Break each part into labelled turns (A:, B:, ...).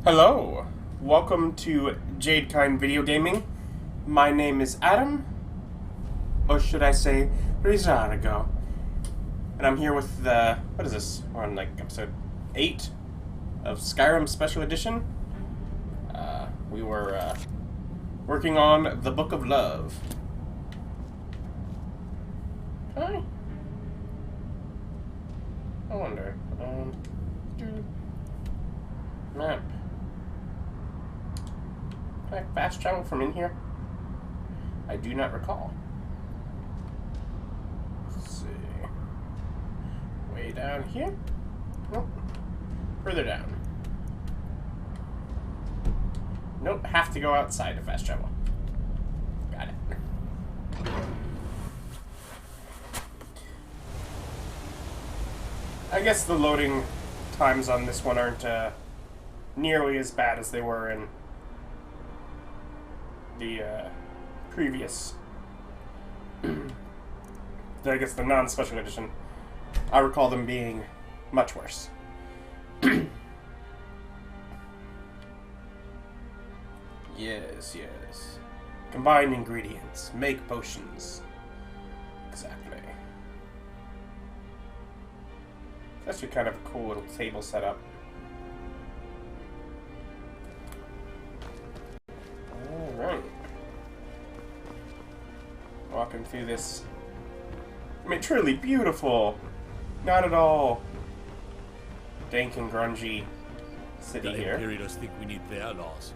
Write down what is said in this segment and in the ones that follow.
A: Hello, welcome to Jadekind Video Gaming. My name is Adam, or should I say Ri'zargo. And I'm here with what is this? We're on like episode 8 of Skyrim Special Edition. We were working on the Book of Love. Hi. I wonder. Map. Can I fast travel from in here? I do not recall. Let's see. Way down here? Nope. Further down. Nope, have to go outside to fast travel. Got it. I guess the loading times on this one aren't nearly as bad as they were in the previous, I guess the non-special edition. I recall them being much worse. Yes. Combine ingredients, make potions. Exactly. It's actually kind of a cool little table setup. Alright. Walking through this, I mean, truly beautiful, not at all dank and grungy city here.
B: The Imperials think we need their laws.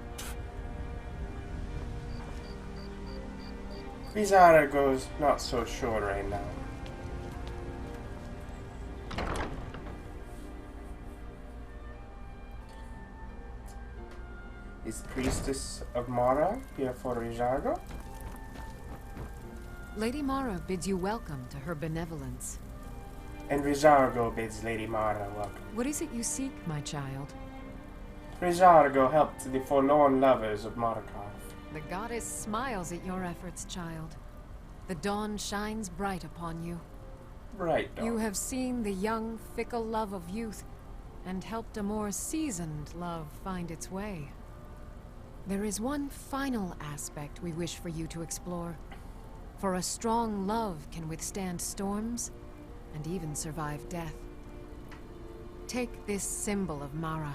A: Ri'jargo's not so sure right now. Is Priestess of Mara here for Ri'jargo?
C: Lady Mara bids you welcome to her benevolence.
A: And Ri'jargo bids Lady Mara welcome.
C: What is it you seek, my child?
A: Ri'jargo helped the forlorn lovers of Markarth.
C: The goddess smiles at your efforts, child. The dawn shines bright upon you.
A: Right, dog.
C: You have seen the young, fickle love of youth, and helped a more seasoned love find its way. There is one final aspect we wish for you to explore. For a strong love can withstand storms, and even survive death. Take this symbol of Mara.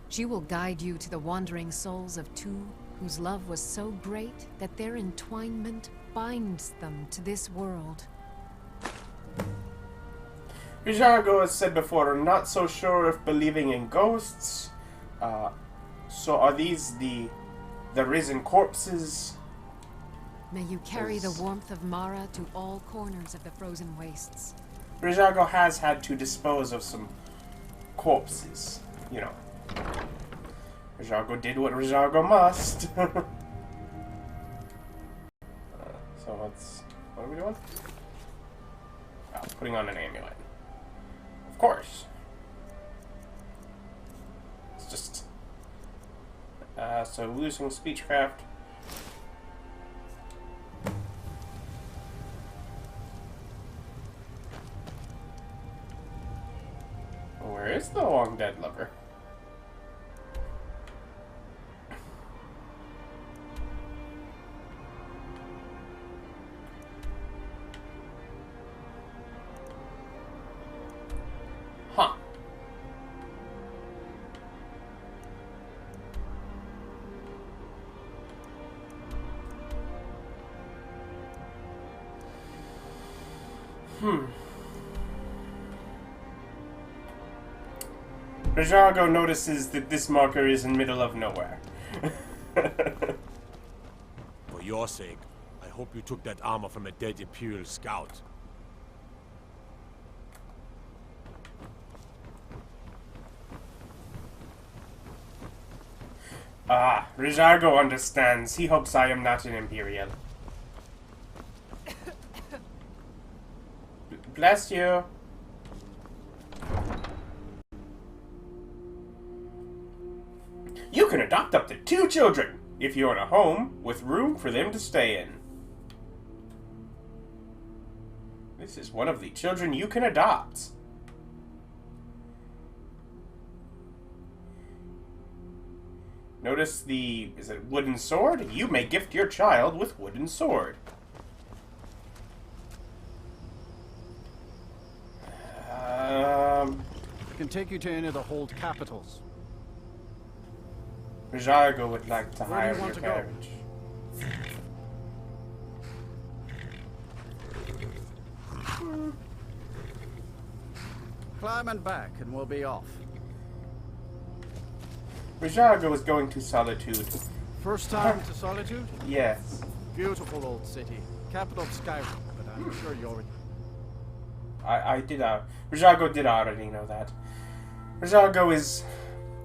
C: She will guide you to the wandering souls of two whose love was so great that their entwinement binds them to this world.
A: Ri'jargo has said before, I'm not so sure if believing in ghosts. So are these the risen corpses?
C: May you carry the warmth of Mara to all corners of the frozen wastes.
A: Ri'jargo has had to dispose of some corpses, you know. Ri'jargo did what Ri'jargo must. So what are we doing? Oh, putting on an amulet. Of course. It's just... so losing speechcraft. Where is the long dead lover? Huh. Ri'jargo notices that this marker is in middle of nowhere.
B: For your sake, I hope you took that armor from a dead Imperial scout.
A: Ah, Ri'jargo understands. He hopes I am not an Imperial. Bless you. You can adopt up to 2 children if you're in a home with room for them to stay in. This is one of the children you can adopt. Notice the, is it wooden sword? You may gift your child with wooden sword.
D: I can take you to any of the hold capitals.
A: Ri'jargo would like to
D: Where do you
A: hire
D: want
A: your
D: to go?
A: carriage.
D: Climb and back, and we'll be off.
A: Ri'jargo is going to Solitude.
D: First time to Solitude?
A: Yes.
D: Beautiful old city. Capital of Skyrim, but I'm sure you already...
A: I did, Ri'jargo did already know that. Ri'jargo is...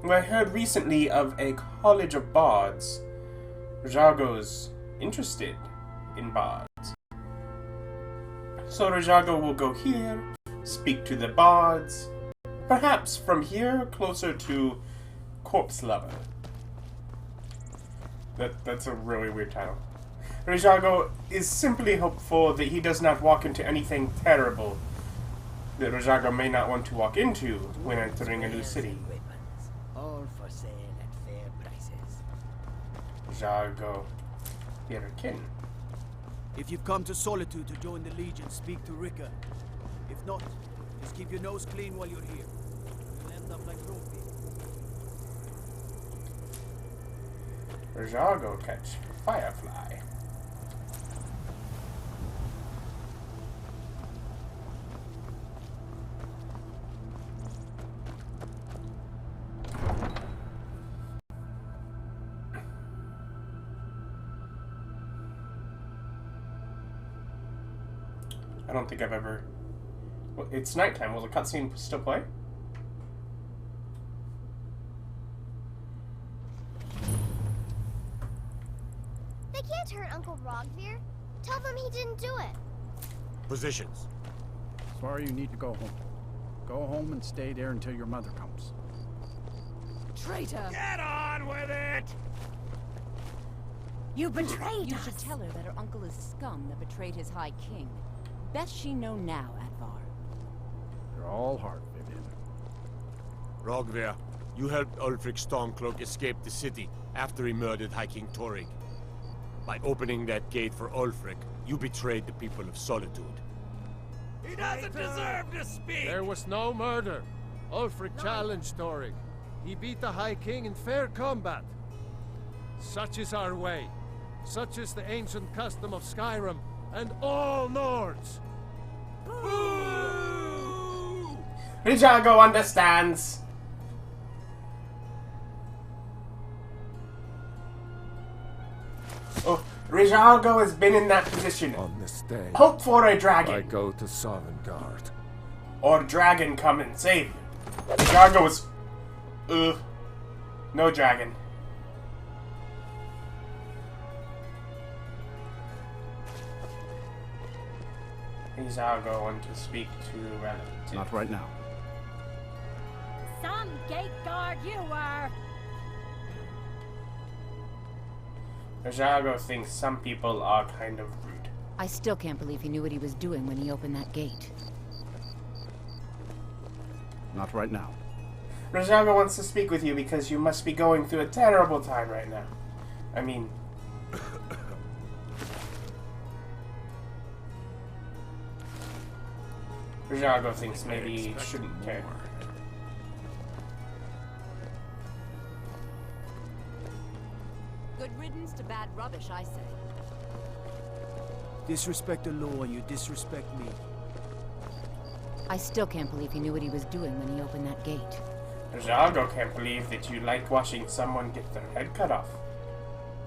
A: Well, I heard recently of a college of bards. Ri'jargo's interested in bards. So Ri'jargo will go here, speak to the bards. Perhaps from here, closer to Corpse Lover. That's a really weird title. Ri'jargo is simply hopeful that he does not walk into anything terrible that Ri'jargo may not want to walk into when entering a new city.
E: All for sale at fair prices.
A: Ri'jargo, your kin.
F: If you've come to Solitude to join the Legion, speak to Ricka. If not, just keep your nose clean while you're here. You'll end up like Trophy.
A: Ri'jargo catch Firefly. I don't think I've ever... Well, it's nighttime. Will the cutscene still play?
G: They can't hurt Uncle Rogvir. Tell them he didn't do it.
B: Positions.
D: Sorry you need to go home. Go home and stay there until your mother comes.
C: Traitor!
B: Get on with it!
C: You betrayed
H: You
C: us!
H: should tell her that her uncle is scum that betrayed his High King. Best she know now, Advar.
D: You're all heart, Vivian.
B: Rogver, you helped Ulfric Stormcloak escape the city after he murdered High King Torrig. By opening that gate for Ulfric, you betrayed the people of Solitude. He doesn't deserve to speak!
I: There was no murder. Ulfric challenged Torrig. He beat the High King in fair combat. Such is our way. Such is the ancient custom of Skyrim and all Nords.
B: Boo!
A: Ri'jargo understands. Oh, Ri'jargo has been in that position.
J: On this day,
A: Hope for a
J: I
A: dragon.
J: go to Sovngarde.
A: Or dragon come and save you. Ri'jargo is... Ugh. No dragon. Ri'jargo want to speak to relative.
D: Not right now.
G: Some gate guard you were.
A: Ri'jargo thinks some people are kind of rude.
H: I still can't believe he knew what he was doing when he opened that gate.
D: Not right now.
A: Ri'jargo wants to speak with you because you must be going through a terrible time right now. I mean... Ri'jargo thinks maybe he shouldn't care.
H: Good riddance to bad rubbish, I say.
F: Disrespect the law and you disrespect me.
H: I still can't believe he knew what he was doing when he opened that gate.
A: Ri'jargo can't believe that you like watching someone get their head cut off.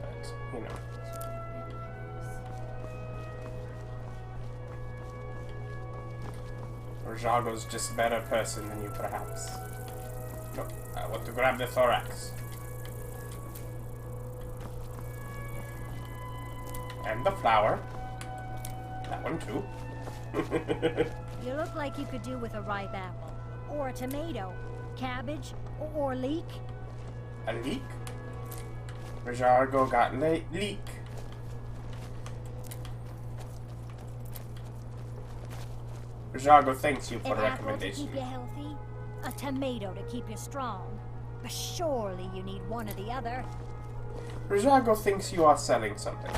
A: But, you know. Ri'jargo's just a better person than you, perhaps. No, I want to grab the thorax. And the flower. That one, too.
G: You look like you could do with a ripe apple. Or a tomato. Cabbage. Or leek.
A: A leek? Ri'jargo got leek. Ri'jargo thanks you for
G: An
A: the
G: apple to
A: recommendation.
G: keep you healthy. A tomato to keep you strong. But surely you need one or the other.
A: Ri'jargo thinks you are selling something.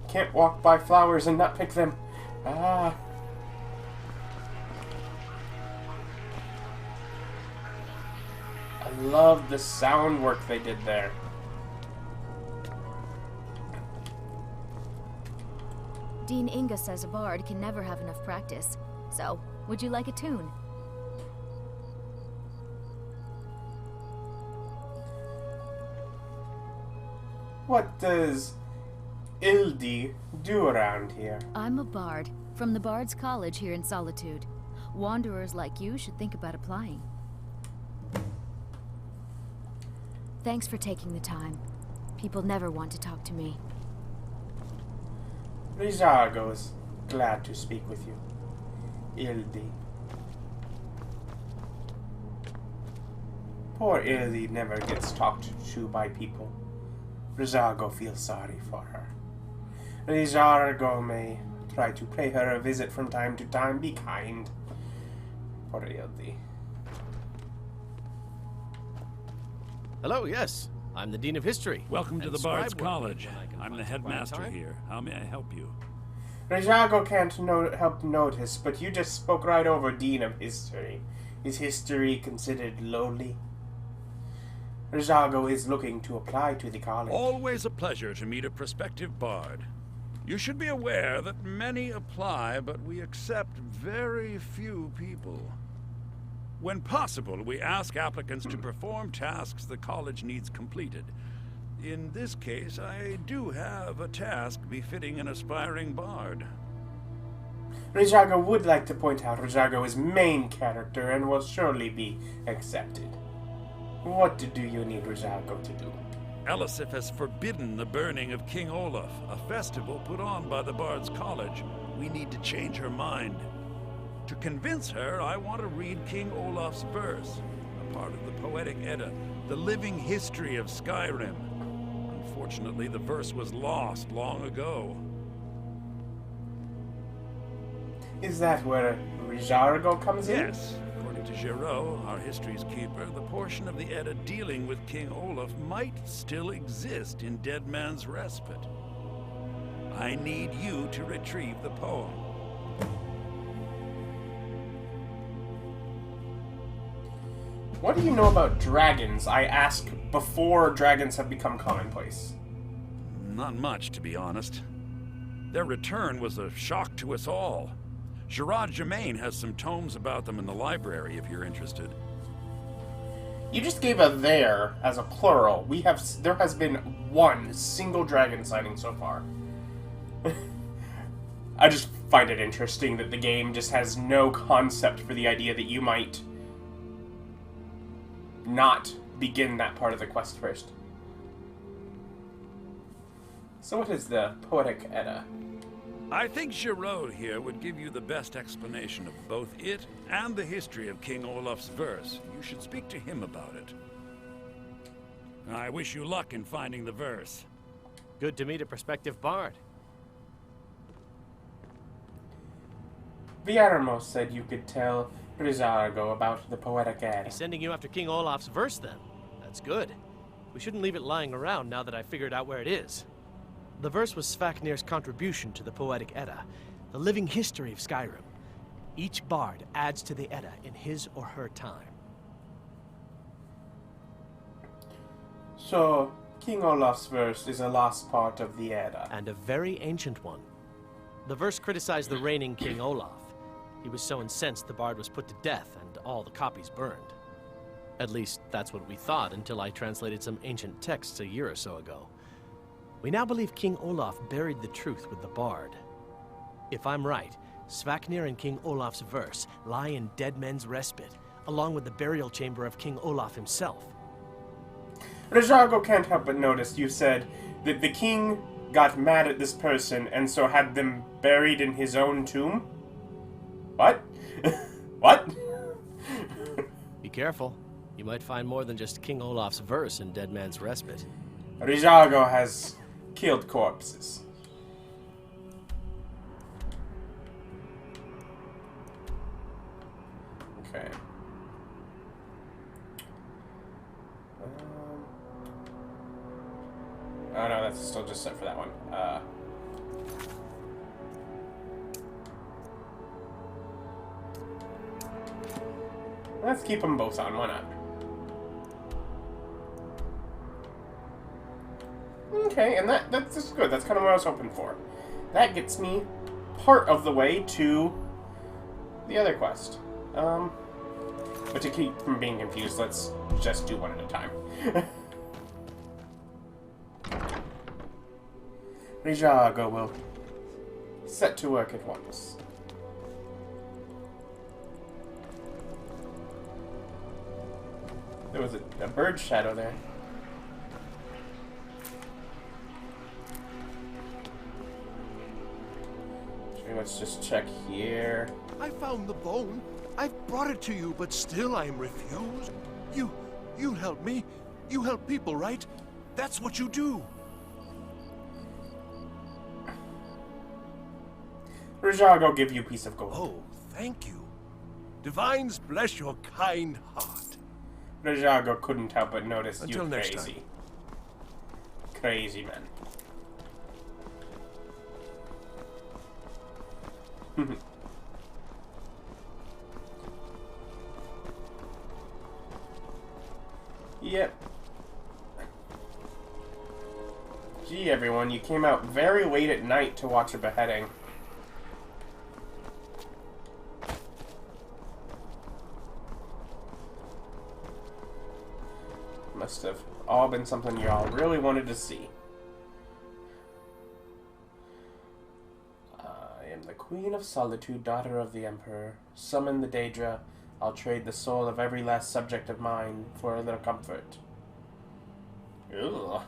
A: Can't walk by flowers and not pick them. Ah. I love the sound work they did there.
K: Dean Inga says a bard can never have enough practice. So, would you like a tune?
A: What does Ildi do around here?
K: I'm a bard, from the Bard's College here in Solitude. Wanderers like you should think about applying. Thanks for taking the time. People never want to talk to me.
A: Ri'jargo is glad to speak with you, Ildi. Poor Ildi never gets talked to by people. Ri'jargo feels sorry for her. Ri'jargo may try to pay her a visit from time to time. Be kind. Poor Ildi.
L: Hello, yes. I'm the Dean of History.
M: Welcome to the Bard's College. I'm the headmaster here. How may I help you?
A: Ri'jargo can't help notice, but you just spoke right over Dean of History. Is history considered lowly? Ri'jargo is looking to apply to the college.
M: Always a pleasure to meet a prospective bard. You should be aware that many apply, but we accept very few people. When possible, we ask applicants to perform tasks the college needs completed. In this case, I do have a task befitting an aspiring bard.
A: Ri'jargo would like to point out Ri'jargo is main character and will surely be accepted. What do you need Ri'jargo to do?
M: Elisif has forbidden the burning of King Olaf, a festival put on by the Bard's College. We need to change her mind. To convince her, I want to read King Olaf's verse, a part of the Poetic Edda, the living history of Skyrim. Unfortunately, the verse was lost long ago.
A: Is that where Ri'jargo comes in?
M: Yes. According to Giraud, our history's keeper, the portion of the Edda dealing with King Olaf might still exist in Dead Man's Respite. I need you to retrieve the poem.
A: What do you know about dragons? I ask before dragons have become commonplace.
M: Not much, to be honest. Their return was a shock to us all. Gerard Germain has some tomes about them in the library, if you're interested.
A: You just gave a there as a plural. There has been one single dragon sighting so far. I just find it interesting that the game just has no concept for the idea that you might not begin that part of the quest first. So what is the Poetic Edda?
M: I think Giraud here would give you the best explanation of both it and the history of King Olaf's verse. You should speak to him about it. I wish you luck in finding the verse.
L: Good to meet a prospective bard.
A: Villarmo said you could tell Ri'jargo about the Poetic Edda.
L: He's sending you after King Olaf's verse, then. That's good. We shouldn't leave it lying around now that I figured out where it is. The verse was Svafnir's contribution to the Poetic Edda, the living history of Skyrim. Each bard adds to the Edda in his or her time.
A: So, King Olaf's verse is a lost part of the Edda.
L: And a very ancient one. The verse criticized the reigning King Olaf. He was so incensed the bard was put to death and all the copies burned. At least, that's what we thought until I translated some ancient texts a year or so ago. We now believe King Olaf buried the truth with the bard. If I'm right, Svafnir and King Olaf's verse lie in Dead Men's Respite, along with the burial chamber of King Olaf himself.
A: Ri'jargo can't help but notice you said that the king got mad at this person and so had them buried in his own tomb? What? What?
L: Be careful. You might find more than just King Olaf's verse in Dead Man's Respite.
A: Ri'jargo has killed corpses. Okay. Oh no, that's still just set for that one. Let's keep them both on. Why not? Okay, and that's just good. That's kind of what I was hoping for. That gets me part of the way to the other quest. But to keep from being confused, let's just do one at a time. Ri'jargo will set to work at once. There was a bird shadow there. Let's just check here.
N: I found the bone. I've brought it to you, but still I'm refused. You help me. You help people, right? That's what you do.
A: Ri'jargo give you a piece of gold.
N: Oh, thank you. Divines bless your kind heart.
A: Ri'jargo couldn't help but notice
N: Until
A: you
N: next
A: crazy. Crazy man. Yep. Gee, everyone, you came out very late at night to watch a beheading. Must have all been something you all really wanted to see. I am the Queen of Solitude, daughter of the Emperor. Summon the Daedra. I'll trade the soul of every last subject of mine for a little comfort. Ugh.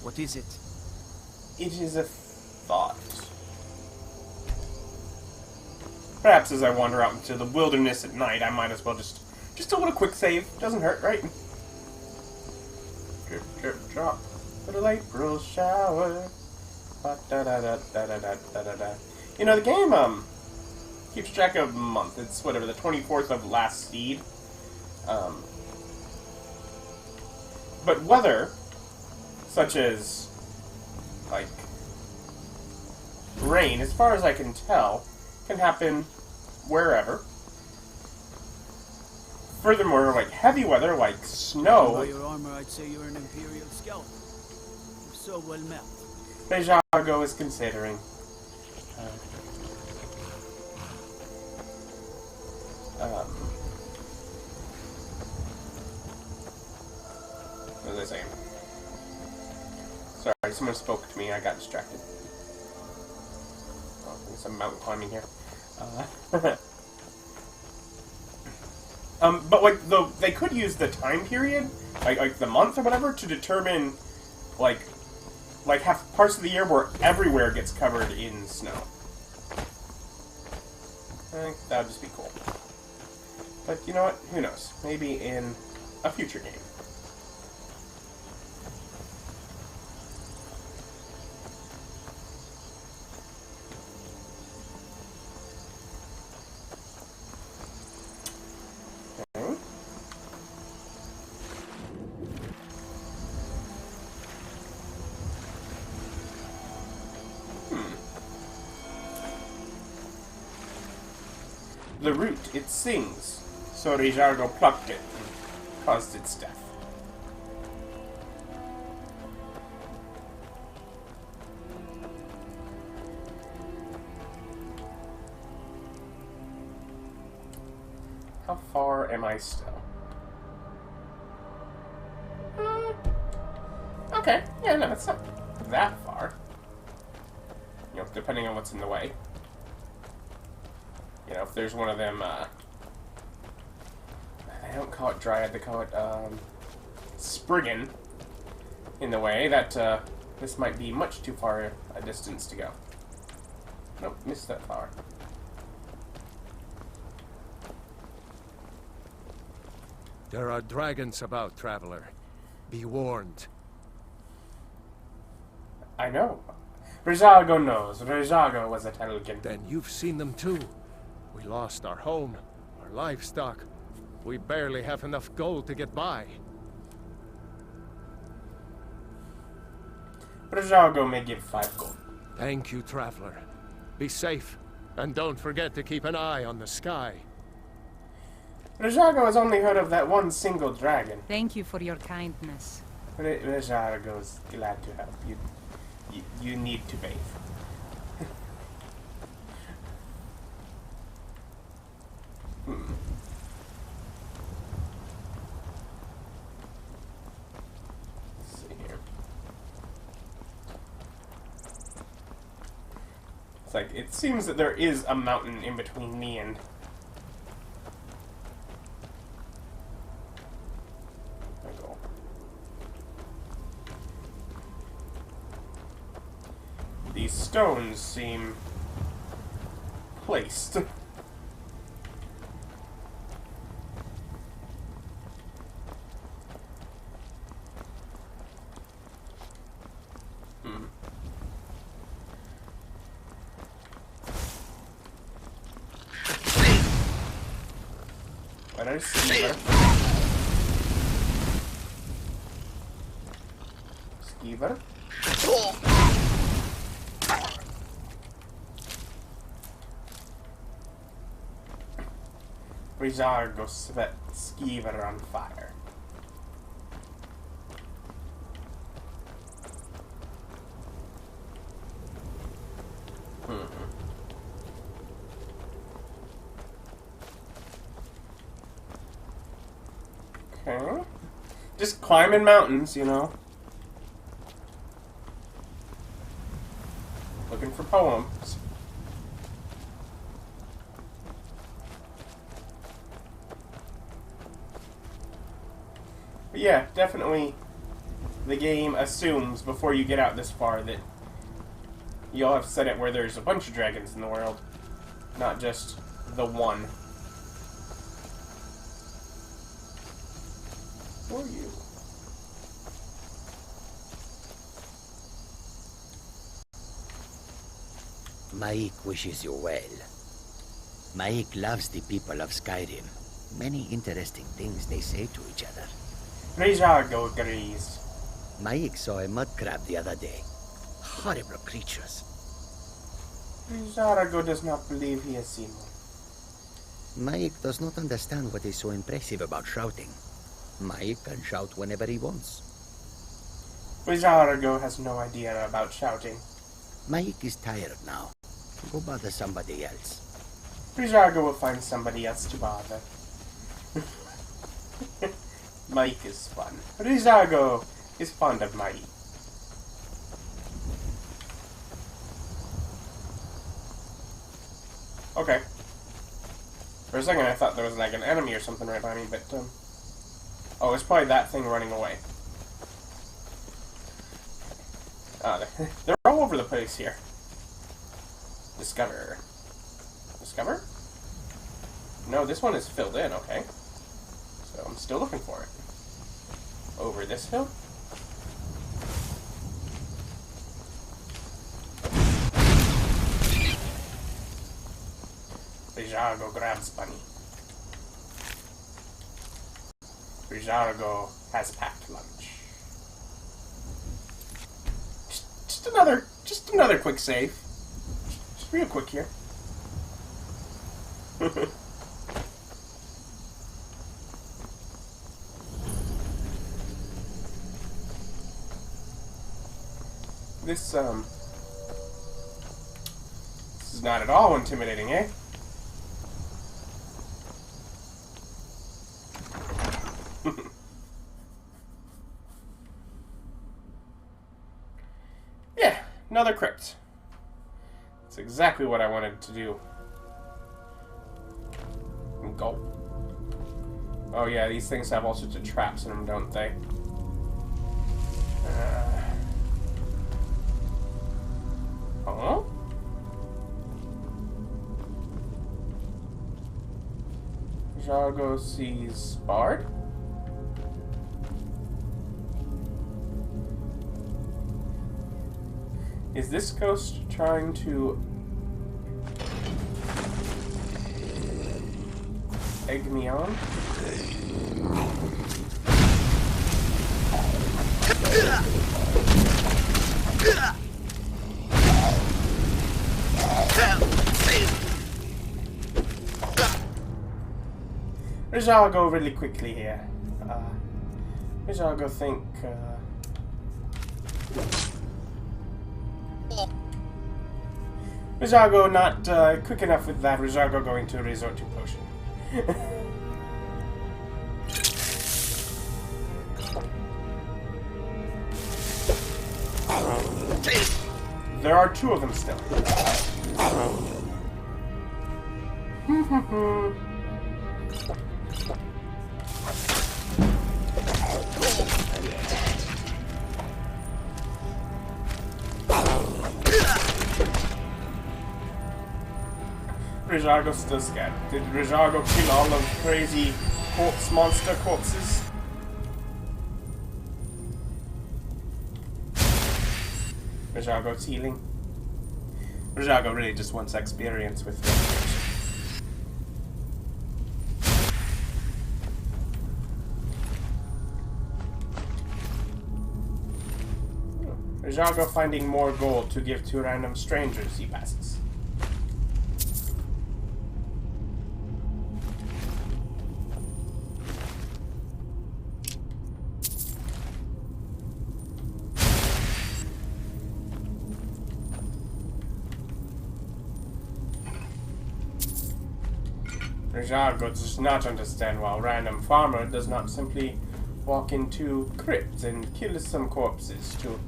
F: What is it?
A: It is a thought. Perhaps as I wander out into the wilderness at night, I might as well just a little quick save. Doesn't hurt, right? Drip, drip, drop. Little April shower. Ba-da-da-da-da-da-da-da-da. You know, the game, keeps track of month. It's, whatever, the 24th of last seed. But weather, such as, like, rain, as far as I can tell, can happen wherever. Furthermore, like heavy weather, like snow.
F: By your armor, I'd say you're an Imperial scout. You're so well met.
A: Ri'jargo is considering. What was I saying? Sorry, someone spoke to me. I got distracted. Oh, there's some mountain climbing here. But like they could use the time period, like the month or whatever, to determine like have parts of the year where everywhere gets covered in snow. I think that would just be cool. But you know what? Who knows? Maybe in a future game. The root, it sings, so Ri'jargo plucked it and caused its death. How far am I still? Okay, yeah, no, it's not that far. You know, depending on what's in the way. You know, if there's one of them, they don't call it Dryad, they call it, Spriggan in the way, that, this might be much too far a distance to go. Nope, missed that far.
J: There are dragons about, traveler. Be warned.
A: I know. Ri'jargo knows. Ri'jargo was a Telkin.
J: Then you've seen them too. We lost our home, our livestock. We barely have enough gold to get by.
A: Ri'jargo may give 5 gold.
J: Thank you, traveler. Be safe, and don't forget to keep an eye on the sky.
A: Ri'jargo has only heard of that one single dragon.
O: Thank you for your kindness.
A: Ri'jargo's glad to help you. You need to bathe. Let's see here. It's like, it seems that there is a mountain in between me and... There we go. These stones seem placed. What is Skeever? Skeever? Ri'jargo set Skeever on fire. Okay. Just climbing mountains, you know. Looking for poems. But yeah, definitely the game assumes before you get out this far that you'll have set it where there's a bunch of dragons in the world, not just the one. Who are you?
E: Maik wishes you well. Maik loves the people of Skyrim. Many interesting things they say to each other.
A: Ri'jargo agrees.
E: Maik saw a mud crab the other day. Horrible creatures.
A: Ri'jargo does not believe he has seen one.
E: Maik does not understand what is so impressive about shouting. Maik can shout whenever he wants.
A: Ri'jargo has no idea about shouting.
E: Maik is tired now. Go bother somebody else.
A: Ri'jargo will find somebody else to bother. Maik is fun. Ri'jargo is fond of Maik. Okay. For a second I thought there was like an enemy or something right by me, but oh, it's probably that thing running away. They're all over the place here. Discover. Discover? No, this one is filled in, okay. So I'm still looking for it. Over this hill? Ri'jargo grabs Bunny. Ri'jargo has packed lunch. Just another quick save. Just real quick here. This is not at all intimidating, eh? Yeah, another crypt. That's exactly what I wanted to do. Go. Oh yeah, these things have all sorts of traps in them, don't they? Huh? Ri'jargo sees Bard? Is this ghost trying to egg me on? Ri'jargo really quickly here. Ri'jargo think, Ri'jargo not quick enough with that. Ri'jargo going to resort to potion. There are two of them still. Ri'jargo's still scared. Did Ri'jargo kill all of crazy monster corpses? Ri'jargo's healing. Ri'jargo really just wants experience with restoration. Ri'jargo finding more gold to give to random strangers he passes. Ri'jargo does not understand why a random farmer does not simply walk into crypts and kill some corpses too.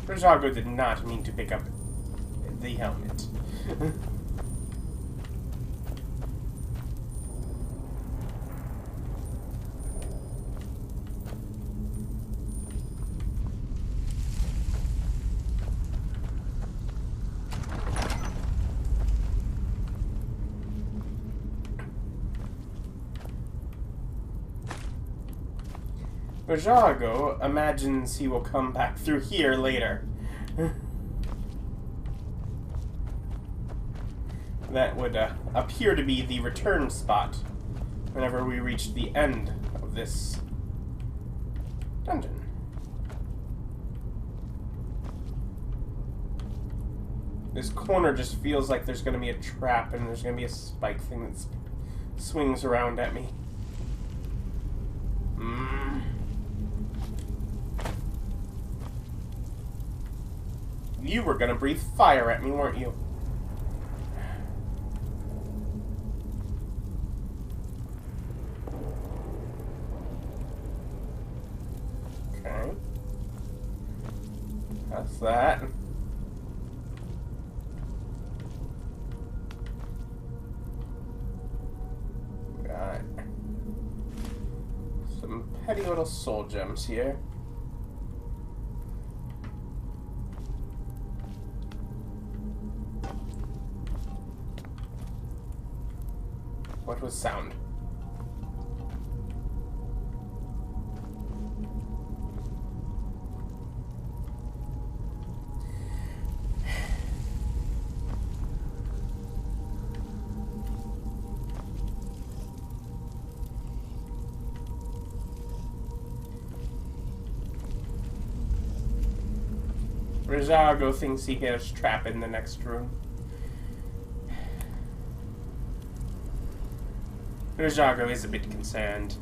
A: Ri'jargo did not mean to pick up the helmet. Ri'jargo imagines he will come back through here later. That would appear to be the return spot whenever we reach the end of this dungeon. This corner just feels like there's going to be a trap and there's going to be a spike thing that swings around at me. You were gonna breathe fire at me, weren't you? Okay. That's that. Got some petty little soul gems here. What was sound? Ri'jargo thinks he hears trap in the next room. Ri'jargo is a bit concerned.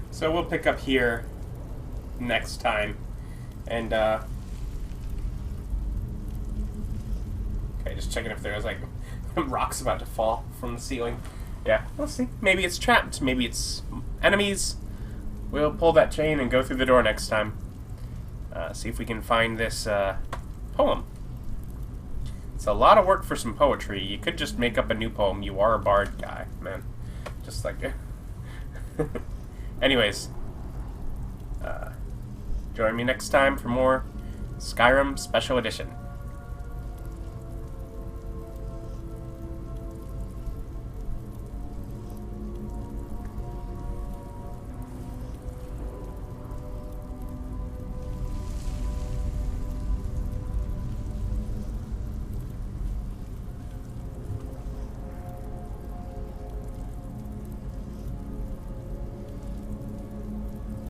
A: So we'll pick up here next time. And, okay, just checking if there's, like, rocks about to fall from the ceiling. Yeah, we'll see. Maybe it's trapped. Maybe it's enemies. We'll pull that chain and go through the door next time. See if we can find this, poem. It's a lot of work for some poetry. You could just make up a new poem. You are a bard guy, man. Just like it. Anyways. Join me next time for more Skyrim Special Edition.